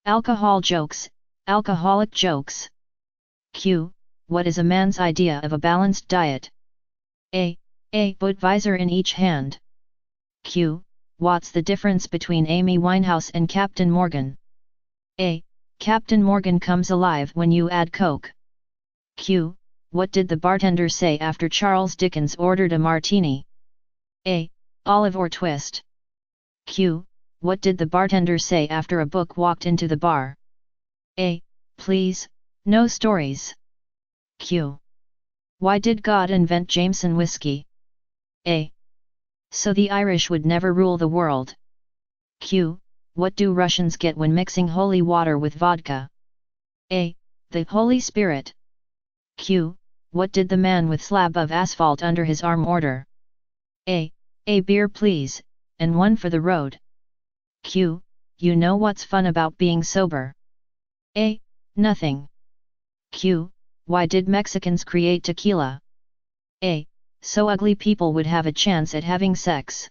Alcohol jokes, alcoholic jokes. Q. What is a man's idea of a balanced diet? A. Budweiser in each hand. Q. What's the difference between Amy Winehouse and Captain Morgan? A. Captain Morgan comes alive when you add Coke. Q. What did the bartender say after Charles Dickens ordered a martini? A. Olive or twist. Q. What did the bartender say after a book walked into the bar? A. Please, no stories. Q. Why did God invent Jameson whiskey? A. So the Irish would never rule the world. Q. What do Russians get when mixing holy water with vodka? A. The Holy Spirit. Q. What did the man with slab of asphalt under his arm order? A. A beer please, and one for the road. Q. You know what's fun about being sober? A. Nothing. Q. Why did Mexicans create tequila? A. So ugly people would have a chance at having sex.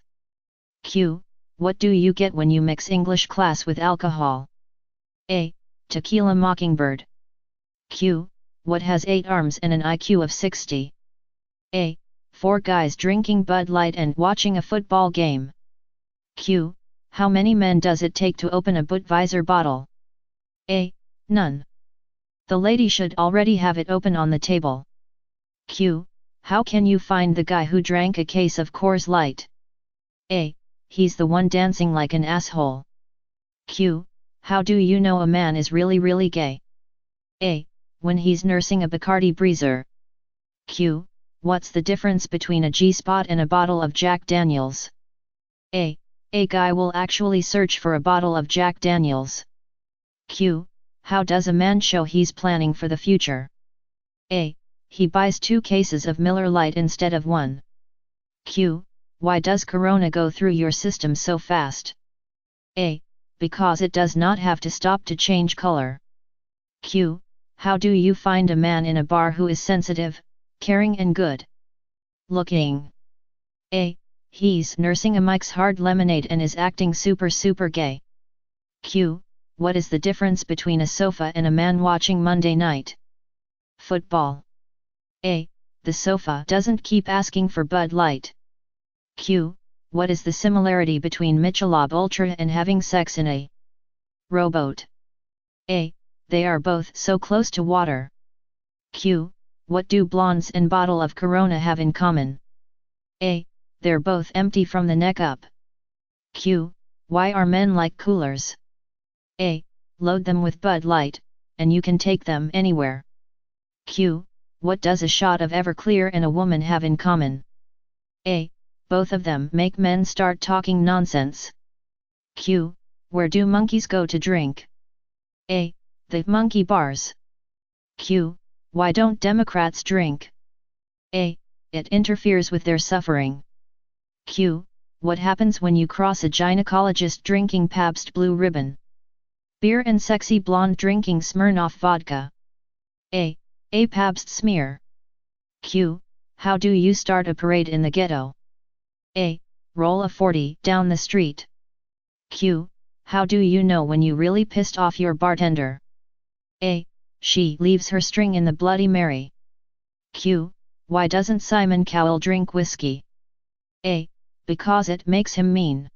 Q. What do you get when you mix English class with alcohol? A. Tequila Mockingbird. Q. What has 8 arms and an IQ of 60? A. 4 guys drinking Bud Light and watching a football game. Q. How many men does it take to open a Budweiser bottle? A. None. The lady should already have it open on the table. Q. How can you find the guy who drank a case of Coors Light? A. He's the one dancing like an asshole. Q. How do you know a man is really gay? A. When he's nursing a Bacardi Breezer. Q. What's the difference between a G-spot and a bottle of Jack Daniels? A. A guy will actually search for a bottle of Jack Daniels. Q. How does a man show he's planning for the future? A. He buys 2 cases of Miller Lite instead of 1. Q. Why does Corona go through your system so fast? A. Because it does not have to stop to change color. Q. How do you find a man in a bar who is sensitive, caring and good looking? A. He's nursing a Mike's Hard Lemonade and is acting super gay. Q. What is the difference between a sofa and a man watching Monday Night Football? A. The sofa doesn't keep asking for Bud Light. Q. What is the similarity between Michelob Ultra and having sex in a rowboat? A. They are both so close to water. Q. What do blondes and bottle of Corona have in common? A. They're both empty from the neck up. Q. Why are men like coolers? A. Load them with Bud Light, and you can take them anywhere. Q. What does a shot of Everclear and a woman have in common? A. Both of them make men start talking nonsense. Q. Where do monkeys go to drink? A. The monkey bars. Q. Why don't Democrats drink? A. It interferes with their suffering. Q. What happens when you cross a gynecologist drinking Pabst Blue Ribbon? Beer and sexy blonde drinking Smirnoff vodka. A. A Pabst smear. Q. How do you start a parade in the ghetto? A. Roll a 40 down the street. Q. How do you know when you really pissed off your bartender? A. She leaves her string in the Bloody Mary. Q. Why doesn't Simon Cowell drink whiskey? A. Because it makes him mean.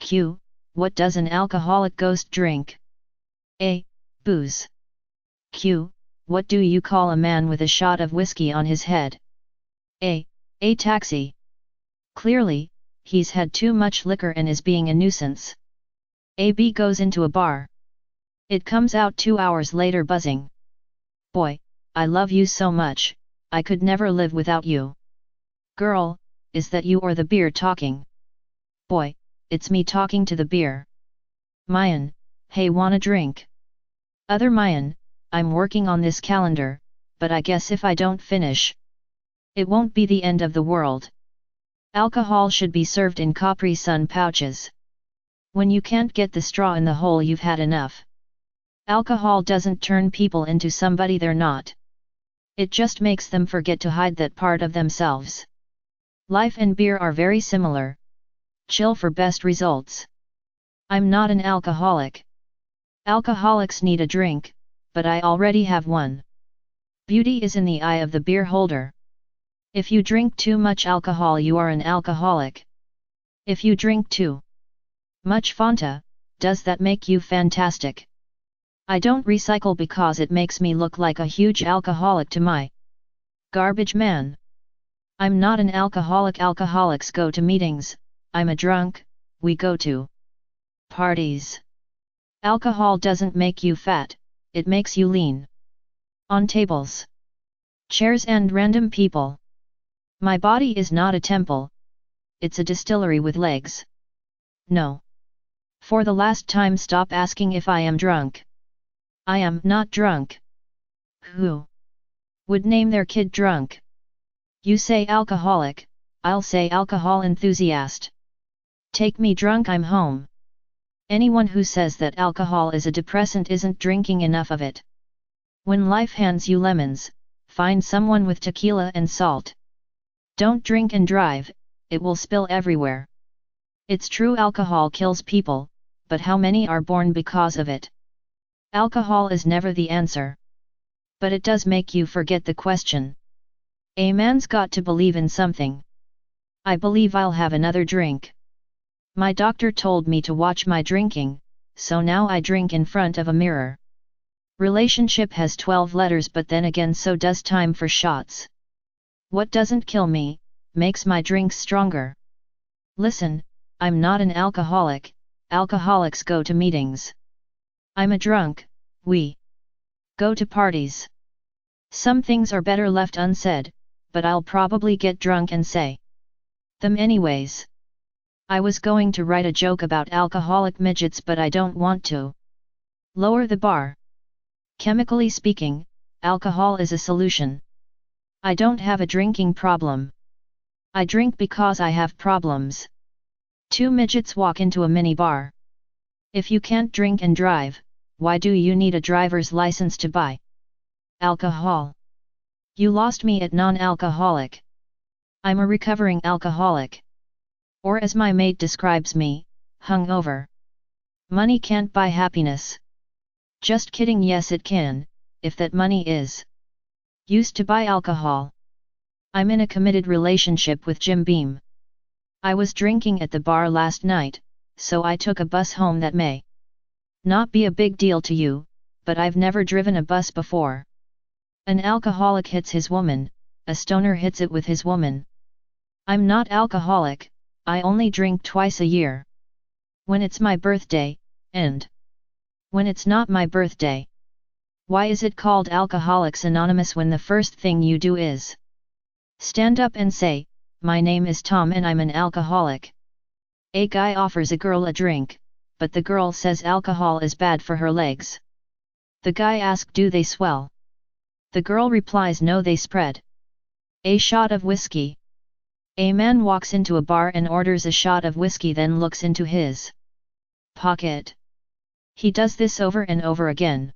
Q. What does an alcoholic ghost drink? A. Booze. Q. What do you call a man with a shot of whiskey on his head? A. A taxi. Clearly, he's had too much liquor and is being a nuisance. AB goes into a bar. It comes out 2 hours later buzzing. Boy, I love you so much, I could never live without you. Girl, is that you or the beer talking? Boy, it's me talking to the beer. Mayan, hey wanna drink? Other Mayan, I'm working on this calendar, but I guess if I don't finish, it won't be the end of the world. Alcohol should be served in Capri Sun pouches. When you can't get the straw in the hole, you've had enough. Alcohol doesn't turn people into somebody they're not. It just makes them forget to hide that part of themselves. Life and beer are very similar. Chill for best results. I'm not an alcoholic. Alcoholics need a drink, but I already have one. Beauty is in the eye of the beer holder. If you drink too much alcohol, you are an alcoholic. If you drink too much Fanta, does that make you fantastic? I don't recycle because it makes me look like a huge alcoholic to my garbage man. I'm not an alcoholic. Alcoholics go to meetings, I'm a drunk, we go to parties. Alcohol doesn't make you fat, it makes you lean. On tables, chairs and random people. My body is not a temple. It's a distillery with legs. No. For the last time, stop asking if I am drunk. I am not drunk. Who would name their kid drunk? You say alcoholic, I'll say alcohol enthusiast. Take me drunk, I'm home. Anyone who says that alcohol is a depressant isn't drinking enough of it. When life hands you lemons, find someone with tequila and salt. Don't drink and drive, it will spill everywhere. It's true alcohol kills people, but how many are born because of it? Alcohol is never the answer. But it does make you forget the question. A man's got to believe in something. I believe I'll have another drink. My doctor told me to watch my drinking, so now I drink in front of a mirror. Relationship has 12 letters, but then again so does time for shots. What doesn't kill me, makes my drinks stronger. Listen, I'm not an alcoholic, alcoholics go to meetings. I'm a drunk, we go to parties. Some things are better left unsaid, but I'll probably get drunk and say them anyways. I was going to write a joke about alcoholic midgets, but I don't want to lower the bar. Chemically speaking, alcohol is a solution. I don't have a drinking problem. I drink because I have problems. Two midgets walk into a mini bar. If you can't drink and drive, why do you need a driver's license to buy alcohol? You lost me at non-alcoholic. I'm a recovering alcoholic. Or as my mate describes me, hungover. Money can't buy happiness. Just kidding, yes it can, if that money is used to buy alcohol. I'm in a committed relationship with Jim Beam. I was drinking at the bar last night, so I took a bus home. That may not be a big deal to you, but I've never driven a bus before. An alcoholic hits his woman, a stoner hits it with his woman. I'm not alcoholic, I only drink twice a year. When it's my birthday, and when it's not my birthday. Why is it called Alcoholics Anonymous when the first thing you do is stand up and say, "My name is Tom and I'm an alcoholic"? A guy offers a girl a drink, but the girl says alcohol is bad for her legs. The guy asks, "Do they swell?" The girl replies, "No, they spread." A shot of whiskey. A man walks into a bar and orders a shot of whiskey, then looks into his pocket. He does this over and over again.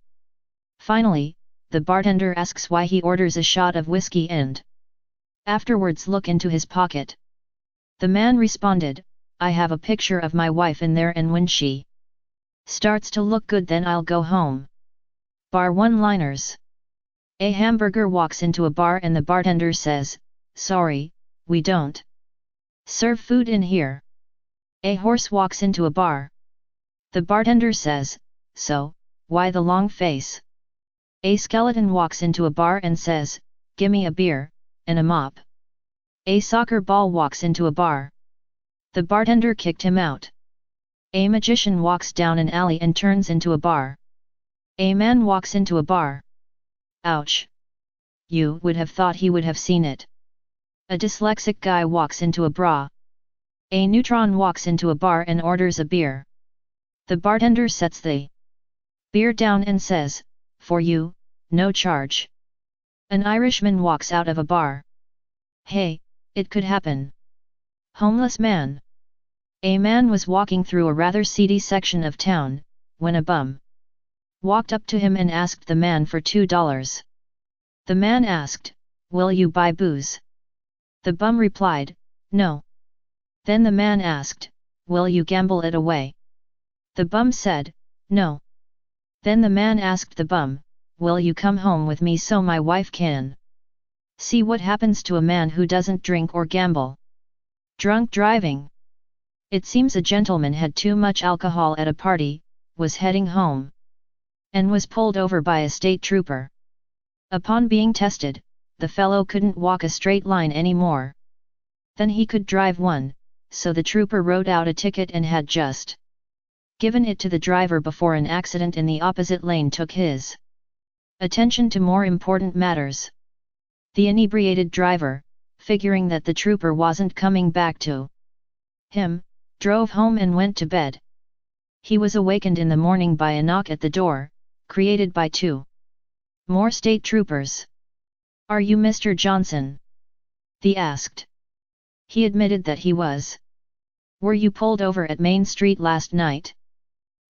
Finally, the bartender asks why he orders a shot of whiskey and afterwards look into his pocket. The man responded, "I have a picture of my wife in there, and when she starts to look good, then I'll go home." Bar one-liners. A hamburger walks into a bar and the bartender says, "Sorry, we don't serve food in here." A horse walks into a bar. The bartender says, "So, why the long face?" A skeleton walks into a bar and says, "Gimme a beer, and a mop." A soccer ball walks into a bar. The bartender kicked him out. A magician walks down an alley and turns into a bar. A man walks into a bar. Ouch! You would have thought he would have seen it. A dyslexic guy walks into a bra. A neutron walks into a bar and orders a beer. The bartender sets the beer down and says, "For you, no charge." An Irishman walks out of a bar. Hey, it could happen. Homeless man. A man was walking through a rather seedy section of town, when a bum walked up to him and asked the man for $2. The man asked, "Will you buy booze?" The bum replied, "No." Then the man asked, "Will you gamble it away?" The bum said, "No." Then the man asked the bum, "Will you come home with me so my wife can see what happens to a man who doesn't drink or gamble?" Drunk driving. It seems a gentleman had too much alcohol at a party, was heading home, and was pulled over by a state trooper. Upon being tested, the fellow couldn't walk a straight line anymore. Then he could drive one, so the trooper wrote out a ticket and had just given it to the driver before an accident in the opposite lane took his attention to more important matters. The inebriated driver, figuring that the trooper wasn't coming back to him, drove home and went to bed. He was awakened in the morning by a knock at the door, created by two more state troopers. "Are you Mr. Johnson?" they asked. He admitted that he was. "Were you pulled over at Main Street last night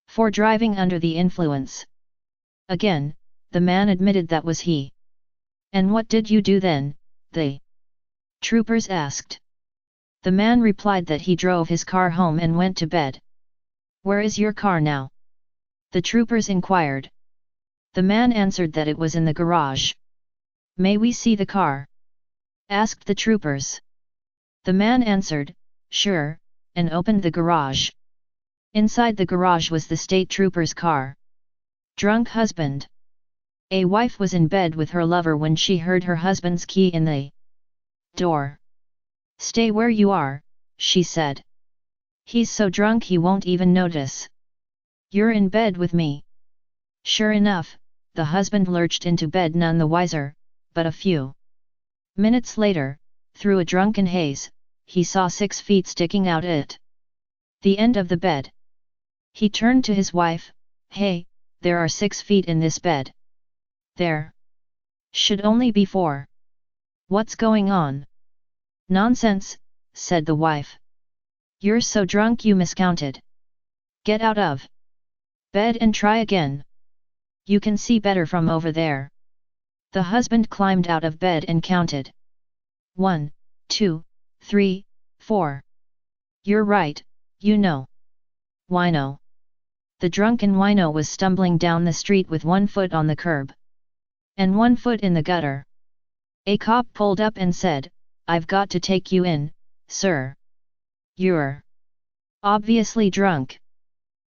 for driving under the influence?" Again, the man admitted that was he. "And what did you do then?" the troopers asked. The man replied that he drove his car home and went to bed. "Where is your car now?" the troopers inquired. The man answered that it was in the garage. "May we see the car?" asked the troopers. The man answered, "Sure," and opened the garage. Inside the garage was the state trooper's car. Drunk husband. A wife was in bed with her lover when she heard her husband's key in the door. "Stay where you are," she said. "He's so drunk he won't even notice. You're in bed with me." Sure enough, the husband lurched into bed none the wiser, but a few minutes later, through a drunken haze, he saw 6 feet sticking out at the end of the bed. He turned to his wife, "Hey, there are 6 feet in this bed. There should only be 4. What's going on?" "Nonsense," said the wife. "You're so drunk you miscounted. Get out of bed and try again. You can see better from over there." The husband climbed out of bed and counted. 1, 2, 3, 4. "You're right, you know. Wino." The drunken wino was stumbling down the street with 1 foot on the curb and 1 foot in the gutter. A cop pulled up and said, "I've got to take you in, sir. You're obviously drunk."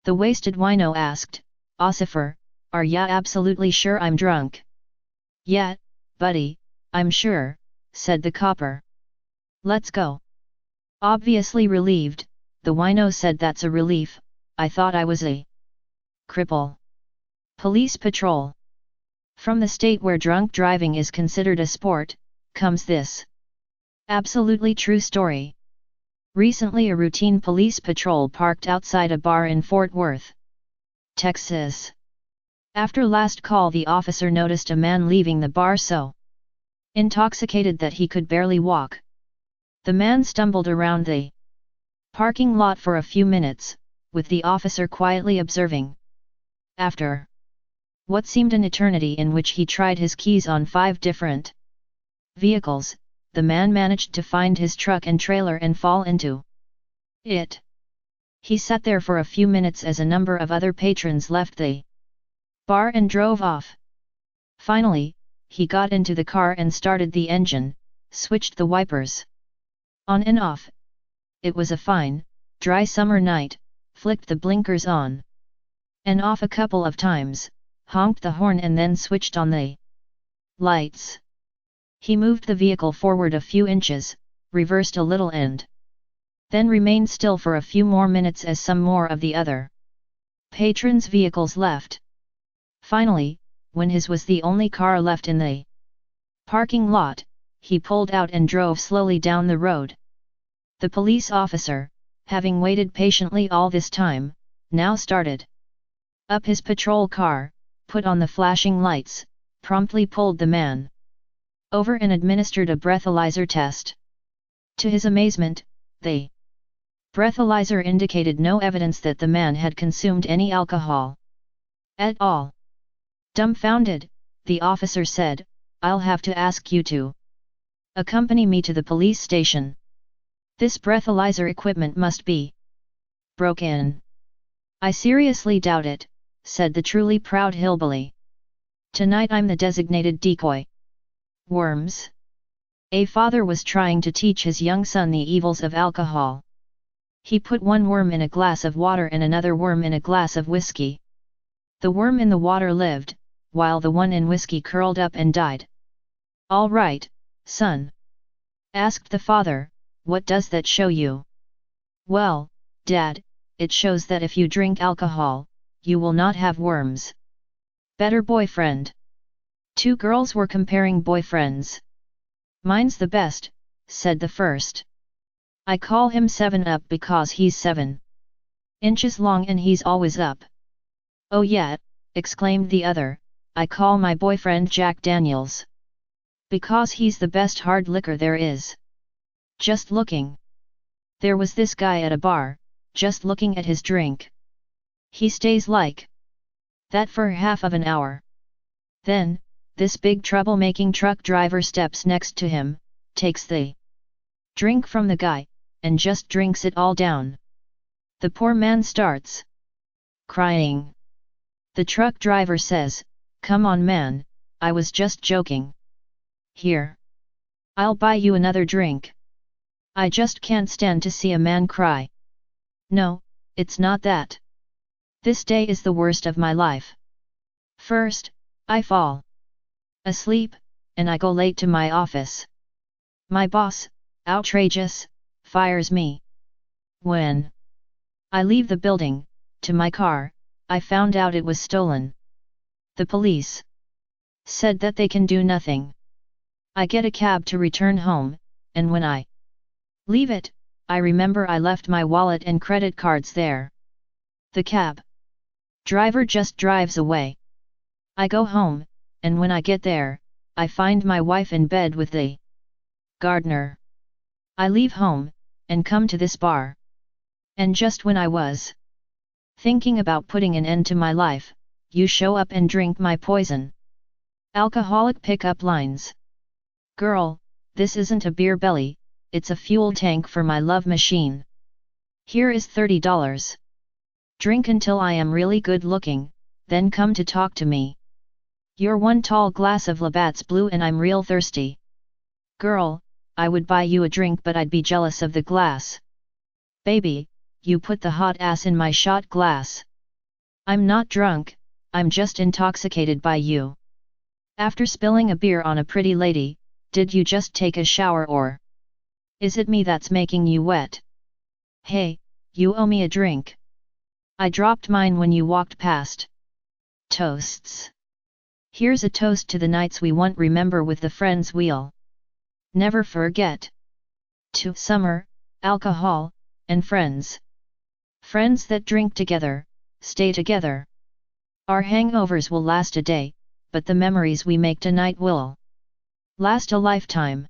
The wasted wino asked, "Ossifer, are ya absolutely sure I'm drunk?" "Yeah, buddy, I'm sure," said the copper. "Let's go." Obviously relieved, the wino said, "That's a relief, I thought I was a cripple." Police patrol. From the state where drunk driving is considered a sport, comes this absolutely true story. Recently a routine police patrol parked outside a bar in Fort Worth, Texas. After last call the officer noticed a man leaving the bar so intoxicated that he could barely walk. The man stumbled around the parking lot for a few minutes, with the officer quietly observing. After what seemed an eternity in which he tried his keys on 5 different vehicles, the man managed to find his truck and trailer and fall into it. He sat there for a few minutes as a number of other patrons left the bar and drove off. Finally, he got into the car and started the engine, switched the wipers on and off. It was a fine, dry summer night, flicked the blinkers on and off a couple of times, honked the horn and then switched on the lights. He moved the vehicle forward a few inches, reversed a little and then remained still for a few more minutes as some more of the other patrons' vehicles left. Finally, when his was the only car left in the parking lot, he pulled out and drove slowly down the road. The police officer, having waited patiently all this time, now started up his patrol car, put on the flashing lights, promptly pulled the man over and administered a breathalyzer test. To his amazement, the breathalyzer indicated no evidence that the man had consumed any alcohol at all. Dumbfounded, the officer said, "I'll have to ask you to accompany me to the police station. This breathalyzer equipment must be broken." "I seriously doubt it," said the truly proud hillbilly. Tonight I'm the designated decoy. Worms? A father was trying to teach his young son the evils of alcohol. He put one worm in a glass of water and another worm in a glass of whiskey. The worm in the water lived, while the one in whiskey curled up and died. "All right, son?" asked the father, "what does that show you?" "Well, Dad, it shows that if you drink alcohol, you will not have worms." "Better boyfriend." Two girls were comparing boyfriends. "Mine's the best," said the first. "I call him 7-Up because he's 7 inches long and he's always up." "Oh yeah," exclaimed the other, "I call my boyfriend Jack Daniels. Because he's the best hard liquor there is. Just looking. There was this guy at a bar, just looking at his drink. He stays like that for half of an hour. Then, this big trouble-making truck driver steps next to him, takes the drink from the guy, and just drinks it all down. The poor man starts crying. The truck driver says, 'Come on man, I was just joking. Here. I'll buy you another drink. I just can't stand to see a man cry. No, it's not that. This day is the worst of my life. First, I fall asleep, and I go late to my office. My boss, outrageous, fires me. When I leave the building, to my car, I found out it was stolen. The police said that they can do nothing. I get a cab to return home, and when I leave it, I remember I left my wallet and credit cards there. The cab driver just drives away. I go home, and when I get there, I find my wife in bed with the gardener. I leave home, and come to this bar. And just when I was thinking about putting an end to my life, you show up and drink my poison." Alcoholic Pickup Lines. "Girl, this isn't a beer belly, it's a fuel tank for my love machine. Here is $30. Drink until I am really good looking, then come to talk to me. You're one tall glass of Labatt's Blue and I'm real thirsty. Girl, I would buy you a drink but I'd be jealous of the glass. Baby, you put the hot ass in my shot glass. I'm not drunk, I'm just intoxicated by you. After spilling a beer on a pretty lady, did you just take a shower or is it me that's making you wet? Hey, you owe me a drink. I dropped mine when you walked past." Toasts. Here's a toast to the nights we won't remember with the friends we'll never forget. To summer, alcohol, and friends. Friends that drink together, stay together. Our hangovers will last a day, but the memories we make tonight will last a lifetime.